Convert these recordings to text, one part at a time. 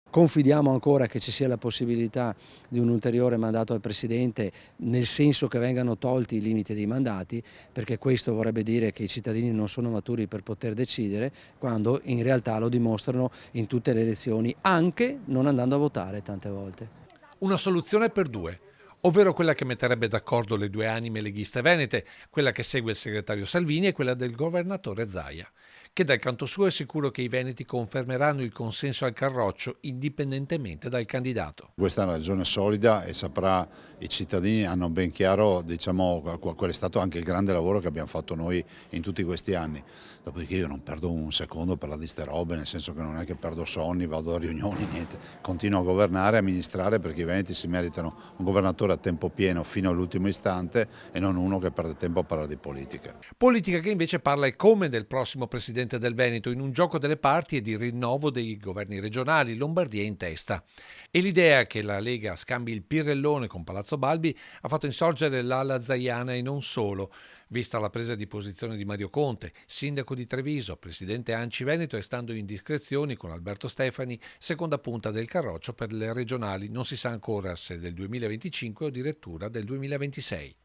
Confidiamo ancora che ci sia la possibilità di un ulteriore mandato al Presidente, nel senso che vengano tolti i limiti dei mandati, perché questo vorrebbe dire che i cittadini non sono maturi per poter decidere, quando in realtà lo dimostrano in tutte le elezioni, anche non andando a votare tante volte. Una soluzione per due, ovvero quella che metterebbe d'accordo le due anime leghiste venete, quella che segue il segretario Salvini e quella del governatore Zaia, che dal canto suo è sicuro che i veneti confermeranno il consenso al Carroccio indipendentemente dal candidato. Questa è una ragione solida e saprà, i cittadini hanno ben chiaro, diciamo, qual è stato anche il grande lavoro che abbiamo fatto noi in tutti questi anni. Dopodiché io non perdo un secondo per la di ste robe, nel senso che non è che perdo sonni, vado a riunioni, niente. Continuo a governare, a amministrare, perché i veneti si meritano un governatore a tempo pieno fino all'ultimo istante e non uno che perde tempo a parlare di politica. Politica che invece parla e come del prossimo presidente del Veneto in un gioco delle parti e di rinnovo dei governi regionali, Lombardia in testa. E l'idea che la Lega scambi il Pirellone con Palazzo Balbi ha fatto insorgere l'ala zaiana e non solo, vista la presa di posizione di Mario Conte, sindaco di Treviso, presidente ANCI Veneto e stando in discrezioni con Alberto Stefani, seconda punta del Carroccio per le regionali, non si sa ancora se del 2025 o addirittura del 2026.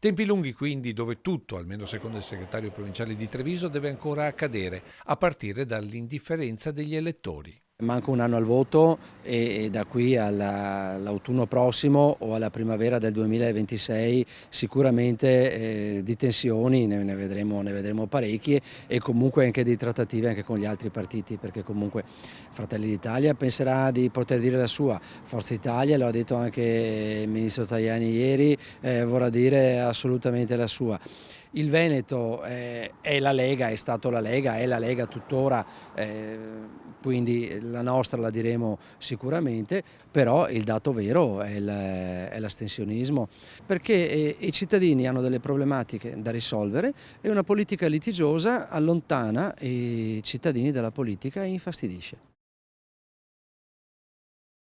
Tempi lunghi quindi dove tutto, almeno secondo il segretario provinciale di Treviso, deve ancora accadere, a partire dall'indifferenza degli elettori. Manca un anno al voto e da qui all'autunno prossimo o alla primavera del 2026 sicuramente di tensioni ne vedremo parecchie, e comunque anche di trattative anche con gli altri partiti, perché comunque Fratelli d'Italia penserà di poter dire la sua, Forza Italia, lo ha detto anche il ministro Tajani ieri, vorrà dire assolutamente la sua. Il Veneto è la Lega, è stato la Lega, è la Lega tuttora, quindi la nostra la diremo sicuramente, però il dato vero è l'astensionismo, perché i cittadini hanno delle problematiche da risolvere e una politica litigiosa allontana i cittadini dalla politica e infastidisce.